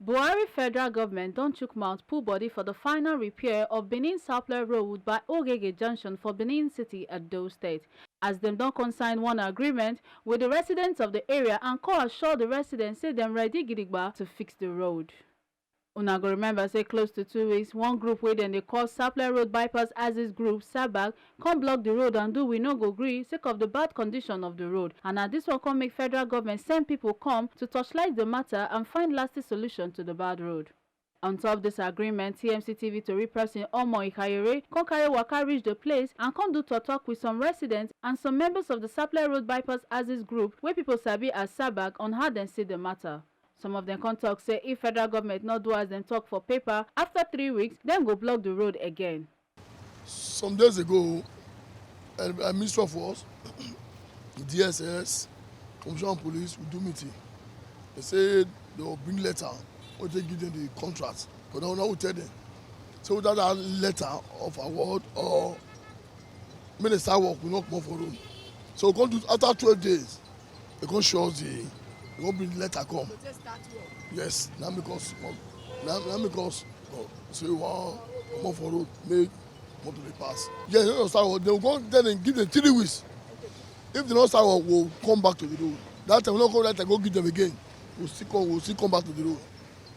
Buhari federal government don chook mouth pull body for the final repair of Benin Sapele Road by Ogheghe junction for Benin City, Edo State, as dem don consign one agreement with the residents of the area and assure the residents say dem ready gidigba to fix the road. Una go remember say close to 2 weeks, one group wey dem dey call Sapele Road Bypass Axis Group (SABAG) come block the road and do we no go gree sake of the bad condition of the road, and na dis one come make federal government send people come to torchlight the matter and find lasting solution to the bad road. On top this agreement, TMC TV tori person Omo Ikayere come carry waka reach the place and come do talk with some residents and some members of the Sapele Road Bypass Axis Group wey people sabi as SABAG on how dem see the matter. Some of them come talk say if federal government not do as dem talk for paper, after 3 weeks, dem go block the road again. Some days ago, a Minister of Works, DSS, Commission Police will do meeting. They said they will bring letter or they give them the contract. But now will tell them. So without that letter of award or minister work will not come for road. So we do after 12 days, they can show us they won't bring the letter come. So just start work. Yes, now because so you want come for road, make motor dey pass. Yes, they don't start work. They will go then and give them 3 weeks. If they don't start work, we'll come back to the road. That time we don't go that time go give them again. We'll still come back to the road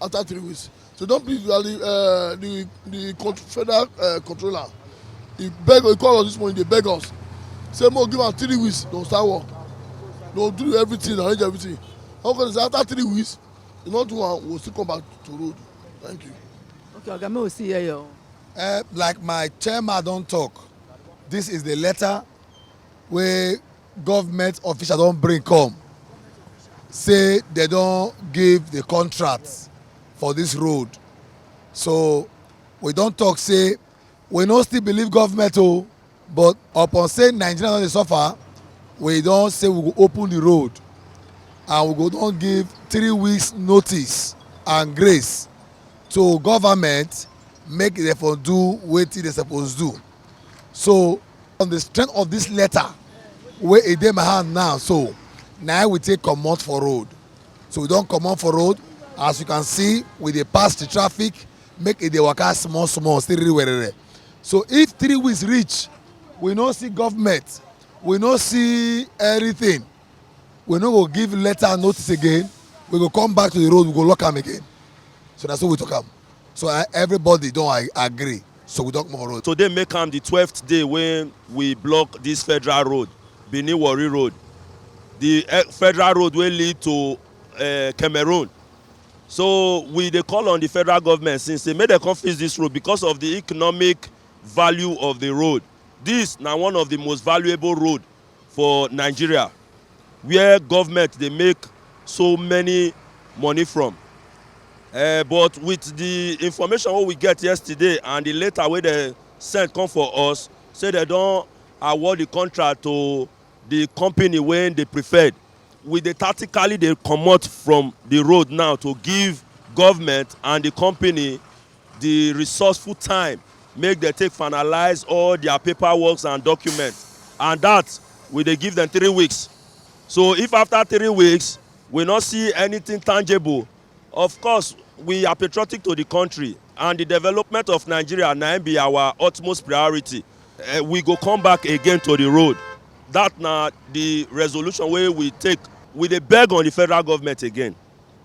after 3 weeks. So don't please the federal controller. He call us this morning. They beg us. Say more give us 3 weeks. Don't start work. They'll do everything, arrange everything. Okay, after 3 weeks, you not do one, we'll still come back to road. Thank you. Okay, okay, we'll see here. Like my chairman don't talk, this is the letter where government officials don't bring come. Say they don't give the contracts for this road. So we don't talk say we don't still believe government but upon saying Nigeria don't suffer, we don't say we will open the road and we go don't give 3 weeks notice and grace to government make them for do wetin they supposed do. So on the strength of this letter wey e dey my hand now, so now we take comot for road. So we don comot for road. As you can see, we dey pass the traffic, make e dey waka small small, still really well. So if 3 weeks reach, we no see government, we no see anything, we no go give letter notice again, we go come back to the road, we go lock am again. So that's what we talk am. So everybody don agree, so we don't more road. Today make am the 12th day when we block this federal road, Benin Warri road, the federal road wey lead to Cameroon. So we dey call on the federal government since say make dem come fix this road because of the economic value of the road. This na one of the most valuable road for Nigeria, where government dey make so many money from. But with the information wey we get yesterday and the letter wey dem send come for us, say dem don award the contract to the company wey they preferred. We dey tactically dey comot from the road now to give government and the company the resourceful time make dem take finalize all their paperwork and documents, and that we dey give them 3 weeks. So if after 3 weeks we not see anything tangible, of course we are patriotic to the country and the development of Nigeria na be our utmost priority. We go come back again to the road. That na the resolution wey we take. We dey beg on the federal government again,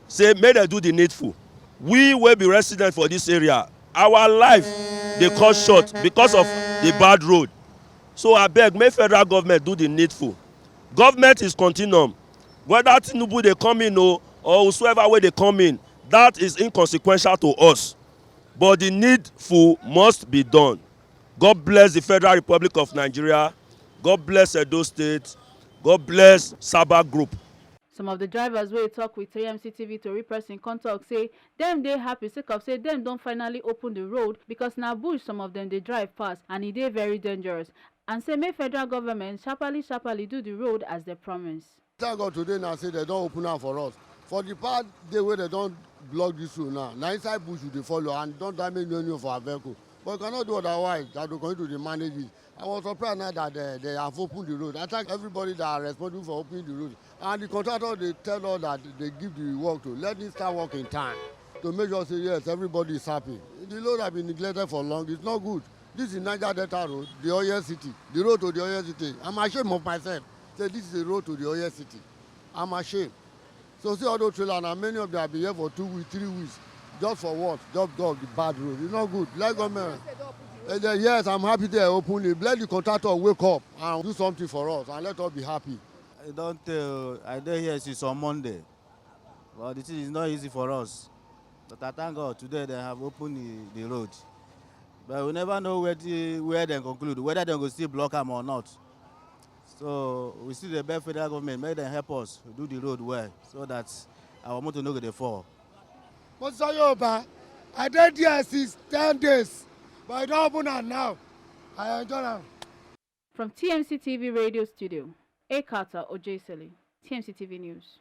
say make dem do the needful. We wey be resident for this area, our life dey cut short because of the bad road. So abeg make federal government do the needful. Government is continuum. Whether Tinubu dey come in or whosoever wey dey come in, that is inconsequential to us. But the needful must be done. God bless the Federal Republic of Nigeria. God bless Edo State. God bless SABAG Group. Some of the drivers wey talk with TMC TV tori person come talk say dem dey happy sake of say dem don finally open the road because na bush some of them dey drive pass and e dey very dangerous, and say make federal government sharparly do the road as they promise. Thank God today now say they don't open am for us. For the part day where they don't block this road now inside bush we dey follow and don't damage any of our vehicle. But you cannot do otherwise. That we're going to manage it. I was surprised now that they have opened the road. I thank everybody that are responsible for opening the road. And the contractor, they tell us that they give the work to let it start work in time. to make sure say yes, everybody is happy. The road has been neglected for long. It's not good. This is Niger Delta Road, the Oyo City, the road to the Oyo City. I'm ashamed of myself. Say this is the road to the Oyo City. I'm ashamed. So see all those trailers, and many of them have been here for 2 weeks, 3 weeks. Just for what? Just go the bad road. It's not good. Let government. Yes, I'm happy they open it. Let the contractor wake up and do something for us and let us be happy. I don't hear since on Monday. But the thing is not easy for us. But I thank God today they have opened the road. But we never know where they conclude, whether they will still block them or not. So we see the best federal government, make them help us do the road well so that our motor no go dey fall. Mr. Yoba, I did here since 10 days, but I don't open it now. I enjoy them. From TMC TV Radio Studio, Ekata Ojesele, TMC TV News.